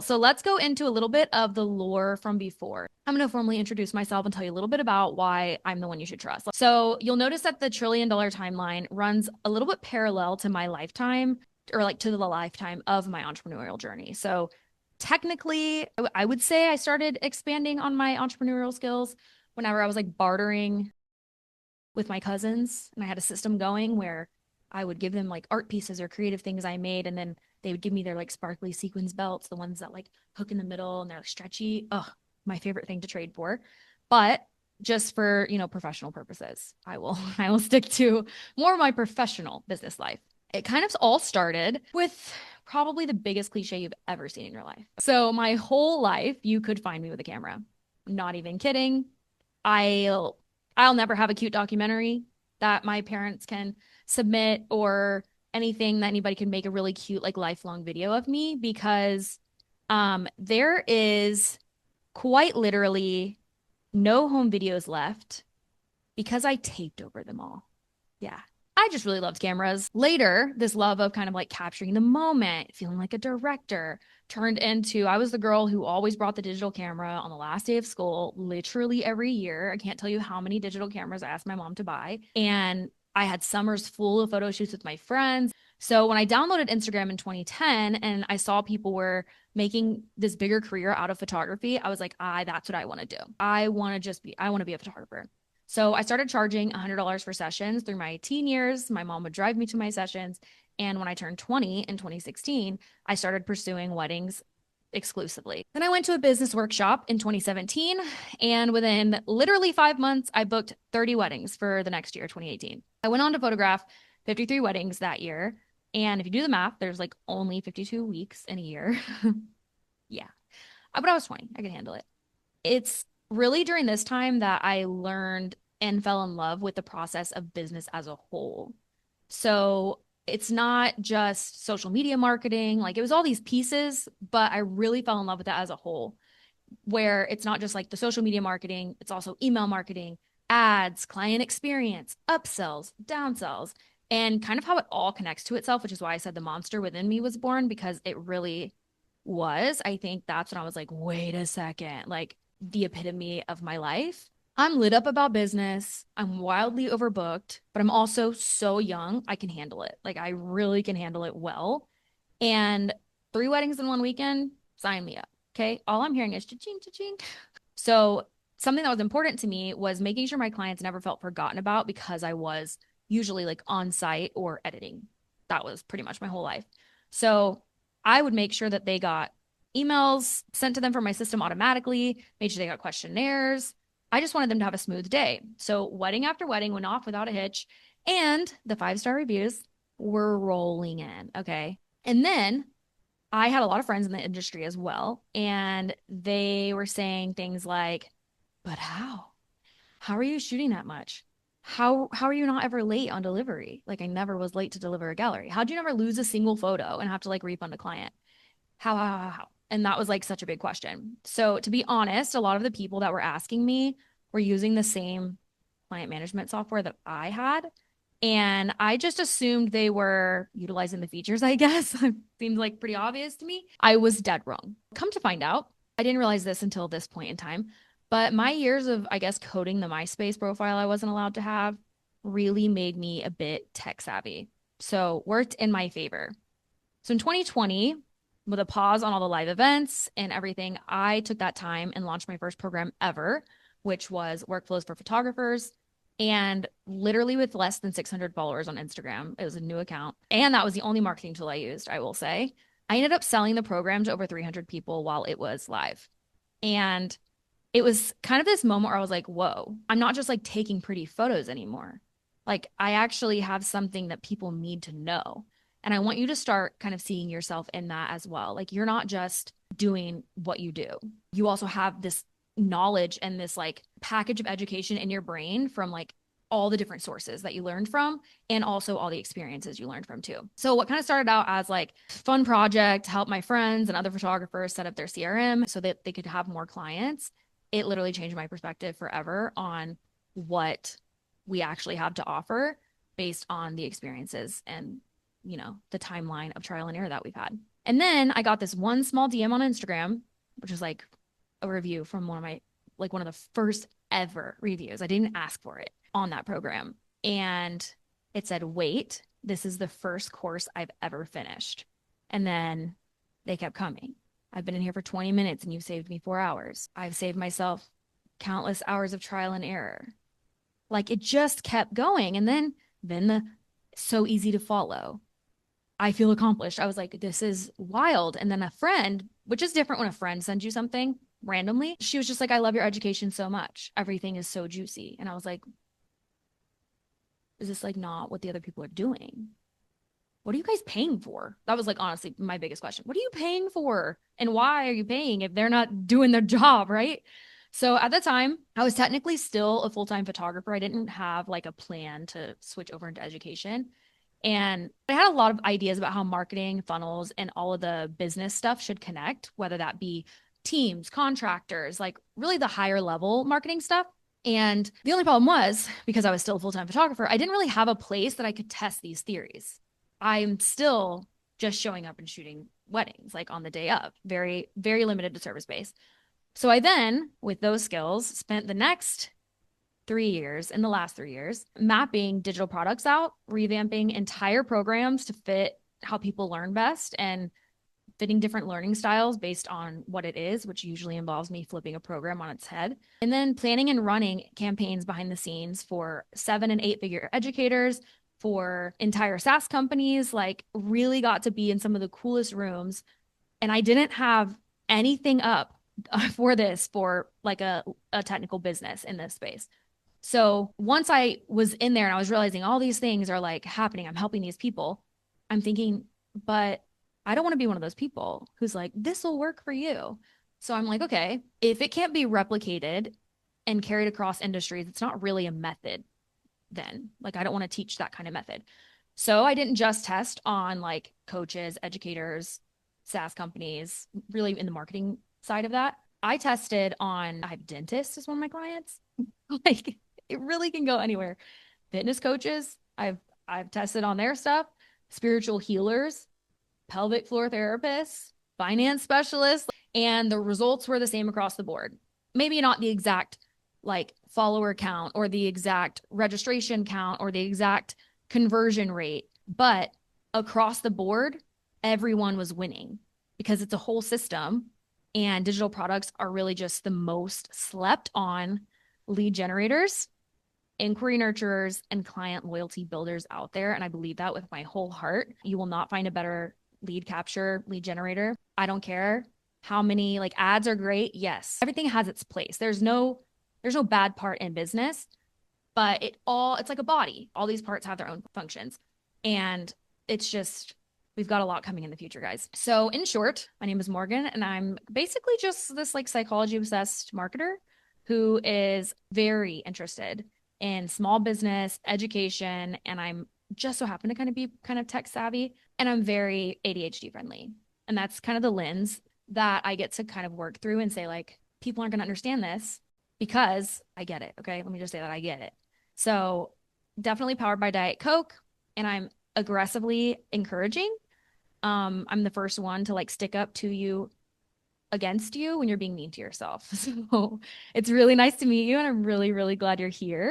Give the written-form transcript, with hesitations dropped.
So let's go into a little bit of the lore from before. I'm going to formally introduce myself and tell you a little bit about why I'm the one you should trust. So you'll notice that the $1 trillion timeline runs a little bit parallel to my lifetime, or like to the lifetime of my entrepreneurial journey. So technically, I would say I started expanding on my entrepreneurial skills whenever I was like bartering with my cousins, and I had a system going where I would give them like art pieces or creative things I made, and then they would give me their like sparkly sequins belts, the ones that like hook in the middle and they're like stretchy. Oh, my favorite thing to trade for. But just for, professional purposes, I will I will stick to more of my professional business life. It kind of all started with probably the biggest cliche you've ever seen in your life. So my whole life, you could find me with a camera. Not even kidding. I'll I'll never have a cute documentary that my parents can submit or anything that anybody can make a really cute like lifelong video of me because there is quite literally no home videos left because I taped over them all. Yeah. I just really loved cameras. Later, this love of kind of like capturing the moment, feeling like a director, turned into I was the girl who always brought the digital camera on the last day of school, literally every year. I can't tell you how many digital cameras I asked my mom to buy. And I had summers full of photo shoots with my friends. So when I downloaded Instagram in 2010 and I saw people were making this bigger career out of photography, I was like, that's what I want to do. I want to be a photographer. So I started charging $100 for sessions through my teen years. My mom would drive me to my sessions. And when I turned 20 in 2016, I started pursuing weddings exclusively. Then I went to a business workshop in 2017. And within literally 5 months, I booked 30 weddings for the next year, 2018. I went on to photograph 53 weddings that year. And if you do the math, there's like only 52 weeks in a year. Yeah. But I was 20. I could handle it. It's really during this time that I learned and fell in love with the process of business as a whole. So it's not just social media marketing, like it was all these pieces, but I really fell in love with it as a whole, where it's not just like the social media marketing, it's also email marketing, ads, client experience, upsells, downsells, and kind of how it all connects to itself, which is why I said the monster within me was born because it really was. I think that's when I was like, wait a second, like the epitome of my life. I'm lit up about business. I'm wildly overbooked, but I'm also so young. I can handle it. Like, I really can handle it well. And 3 weddings in one weekend, sign me up. Okay. All I'm hearing is cha-ching, cha-ching. So, something that was important to me was making sure my clients never felt forgotten about because I was usually like on site or editing. That was pretty much my whole life. So, I would make sure that they got emails sent to them from my system automatically, made sure they got questionnaires. I just wanted them to have a smooth day. So, wedding after wedding went off without a hitch, and the 5-star reviews were rolling in. Okay. And then I had a lot of friends in the industry as well, and they were saying things like, "But how? How are you shooting that much? How are you not ever late on delivery? Like I never was late to deliver a gallery. How'd you never lose a single photo and have to like refund a client? How?" And that was like such a big question. So to be honest, a lot of the people that were asking me were using the same client management software that I had. And I just assumed they were utilizing the features, I guess. Seemed like pretty obvious to me. I was dead wrong. Come to find out, I didn't realize this until this point in time, but my years of, I guess, coding the MySpace profile I wasn't allowed to have really made me a bit tech savvy. So worked in my favor. So in 2020, with a pause on all the live events and everything, I took that time and launched my first program ever, which was workflows for photographers. And literally with less than 600 followers on Instagram, it was a new account. And that was the only marketing tool I used, I will say. I ended up selling the program to over 300 people while it was live. And it was kind of this moment where I was like, whoa, I'm not just like taking pretty photos anymore. Like, I actually have something that people need to know. And I want you to start kind of seeing yourself in that as well. Like, you're not just doing what you do, you also have this knowledge and this like package of education in your brain from like all the different sources that you learned from and also all the experiences you learned from too. So what kind of started out as like fun project to help my friends and other photographers set up their CRM so that they could have more clients, it literally changed my perspective forever on what we actually have to offer based on the experiences and the timeline of trial and error that we've had. And then I got this one small DM on Instagram, which was like a review from one of the first ever reviews. I didn't ask for it on that program. And it said, wait, this is the first course I've ever finished. And then they kept coming. I've been in here for 20 minutes and you've saved me 4 hours. I've saved myself countless hours of trial and error. Like it just kept going. And then the so easy to follow. I feel accomplished. I was like, this is wild. And then a friend, which is different when a friend sends you something randomly, she was just like, I love your education so much. Everything is so juicy. And I was like, is this like not what the other people are doing? What are you guys paying for? That was like honestly my biggest question. What are you paying for? And why are you paying if they're not doing their job, right? So at the time, I was technically still a full-time photographer. I didn't have like a plan to switch over into education. And I had a lot of ideas about how marketing, funnels, and all of the business stuff should connect, whether that be teams, contractors, like really the higher level marketing stuff. And the only problem was because I was still a full-time photographer, I didn't really have a place that I could test these theories. I'm still just showing up and shooting weddings like on the day of, very, very limited to service base. So I then, with those skills, spent the next 3 years, in the last 3 years, mapping digital products out, revamping entire programs to fit how people learn best and fitting different learning styles based on what it is, which usually involves me flipping a program on its head. And then planning and running campaigns behind the scenes for 7 and 8 figure educators, for entire SaaS companies, like really got to be in some of the coolest rooms. And I didn't have anything up for this for like a technical business in this space. So once I was in there and I was realizing all these things are like happening, I'm helping these people, I'm thinking, but I don't want to be one of those people who's like, this will work for you. So I'm like, okay, if it can't be replicated and carried across industries, it's not really a method then. Like, I don't want to teach that kind of method. So I didn't just test on like coaches, educators, SaaS companies, really in the marketing side of that. I tested on, I have dentists as one of my clients. Like it really can go anywhere. Fitness coaches, I've tested on their stuff, spiritual healers, pelvic floor therapists, finance specialists, and the results were the same across the board. Maybe not the exact like follower count or the exact registration count or the exact conversion rate, but across the board, everyone was winning because it's a whole system and digital products are really just the most slept on lead generators, inquiry nurturers, and client loyalty builders out there. And I believe that with my whole heart. You will not find a better lead capture, lead generator. I don't care how many like ads are great. Yes, everything has its place. There's no bad part in business, but it's like a body. All these parts have their own functions. And it's just, we've got a lot coming in the future, guys. So in short, my name is Morgan, and I'm basically just this like psychology obsessed marketer who is very interested in small business, education, and I'm just so happen to kind of be kind of tech savvy, and I'm very ADHD friendly. And that's kind of the lens that I get to kind of work through and say, like, people aren't going to understand this because I get it. Okay. Let me just say that I get it. So definitely powered by Diet Coke, and I'm aggressively encouraging. I'm the first one to like stick up to you against you when you're being mean to yourself. So it's really nice to meet you, and I'm really, really glad you're here.